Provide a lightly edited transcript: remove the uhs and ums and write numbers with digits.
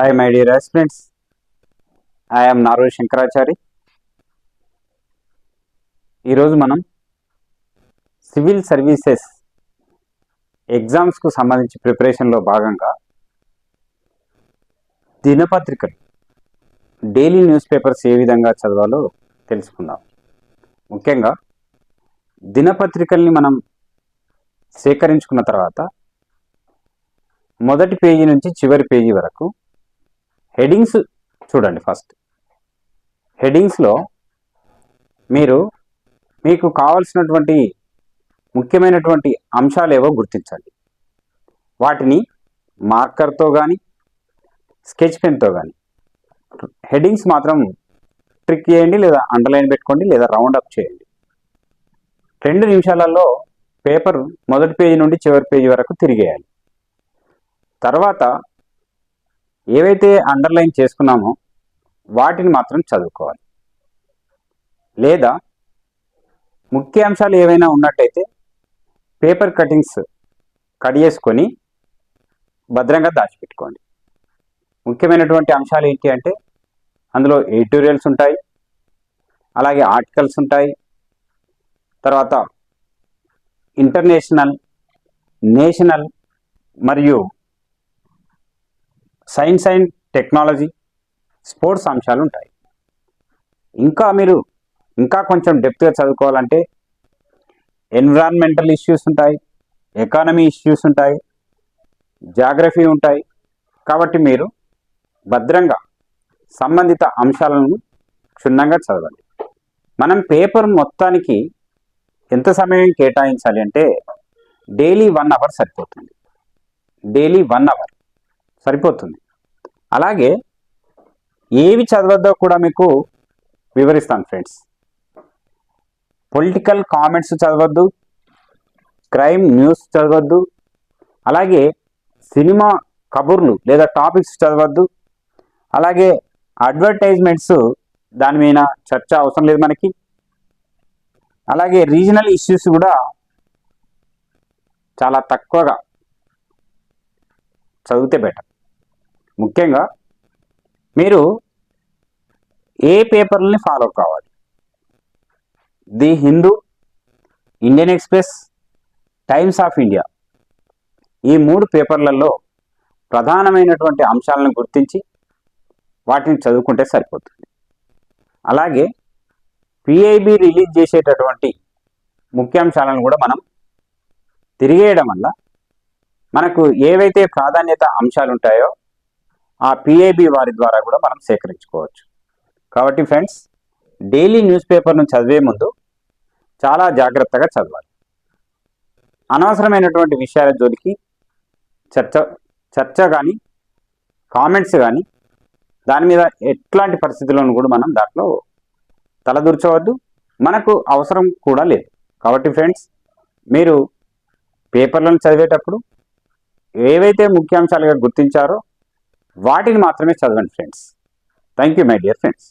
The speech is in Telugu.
Hi, my dear aspirants. I am Naru Shankarachari. ఈరోజు మనం సివిల్ సర్వీసెస్ ఎగ్జామ్స్కు సంబంధించి ప్రిపరేషన్లో భాగంగా దినపత్రికలు డైలీ న్యూస్ పేపర్స్ ఏ విధంగా చదవాలో తెలుసుకుందాం. ముఖ్యంగా దినపత్రికల్ని మనం సేకరించుకున్న తర్వాత మొదటి పేజీ నుంచి చివరి పేజీ వరకు హెడింగ్స్ చూడండి. ఫస్ట్ హెడింగ్స్లో మీకు కావాల్సినటువంటి ముఖ్యమైనటువంటి అంశాలు ఏవో గుర్తించండి. వాటిని మార్కర్తో కానీ స్కెచ్ పెన్తో కానీ హెడింగ్స్ మాత్రం ట్రిక్ చేయండి, లేదా అండర్లైన్ పెట్టుకోండి, లేదా రౌండ్ అప్ చేయండి. 2 నిమిషాలలో పేపర్ మొదటి పేజీ నుండి చివరి పేజీ వరకు తిరిగేయాలి. తర్వాత ఏవైతే అండర్లైన్ చేసుకున్నామో వాటిని మాత్రం చదువుకోవాలి. లేదా ముఖ్య అంశాలు ఏవైనా ఉన్నట్టయితే పేపర్ కటింగ్స్ కట్ చేసుకొని భద్రంగా దాచిపెట్టుకోండి. ముఖ్యమైనటువంటి అంశాలు ఏంటి అంటే అందులో ఎడిటోరియల్స్ ఉంటాయి, అలాగే ఆర్టికల్స్ ఉంటాయి, తర్వాత ఇంటర్నేషనల్, నేషనల్ మరియు సైన్స్ అండ్ టెక్నాలజీ, స్పోర్ట్స్ అంశాలు ఉంటాయి. ఇంకా కొంచెం డెప్త్గా చదువుకోవాలంటే ఎన్విరాన్మెంటల్ ఇష్యూస్ ఉంటాయి, ఎకానమీ ఇష్యూస్ ఉంటాయి, జాగ్రఫీ ఉంటాయి. కాబట్టి మీరు భద్రంగా సంబంధిత అంశాలను క్షుణ్ణంగా చదవండి. మనం పేపర్ మొత్తానికి ఎంత సమయం కేటాయించాలి అంటే డైలీ 1 అవర్ సరిపోతుంది. డైలీ 1 అవర్ సరిపోతుంది. అలాగే ఏవి చదవద్దో కూడా మీకు వివరిస్తాను ఫ్రెండ్స్. పొలిటికల్ కామెంట్స్ చదవద్దు, క్రైమ్ న్యూస్ చదవద్దు, అలాగే సినిమా కబుర్లు లేదా టాపిక్స్ చదవద్దు, అలాగే అడ్వర్టైజ్మెంట్స్ దాని మీద చర్చ అవసరం లేదు మనకి. అలాగే రీజనల్ ఇష్యూస్ కూడా చాలా తక్కువగా చదివితే బెటర్. ముఖ్యంగా మీరు ఏ పేపర్లని ఫాలో కావాలి? The Hindu, Indian express, times of India, ఈ 3 పేపర్లలో ప్రధానమైనటువంటి అంశాలను గుర్తించి వాటిని చదువుకుంటే సరిపోతుంది. అలాగే పిఐబి రిలీజ్ చేసేటటువంటి ముఖ్యాంశాలను కూడా మనం తిరిగేయడం వల్ల మనకు ఏవైతే ప్రాధాన్యత అంశాలు ఉంటాయో ఆ పిఐబి వారి ద్వారా కూడా మనం సేకరించుకోవచ్చు. కాబట్టి ఫ్రెండ్స్, డైలీ న్యూస్ పేపర్ను చదివే ముందు చాలా జాగ్రత్తగా చదవాలి. అనవసరమైనటువంటి విషయాల జోలికి చర్చ కానీ కామెంట్స్ కానీ దాని మీద ఎట్లాంటి పరిస్థితులను కూడా మనం దాంట్లో తలదూర్చవద్దు, మనకు అవసరం కూడా లేదు. కాబట్టి ఫ్రెండ్స్, మీరు పేపర్లను చదివేటప్పుడు ఏవైతే ముఖ్యాంశాలుగా గుర్తించారో వాటిని మాత్రమే చదవండి friends. Thank you my dear friends.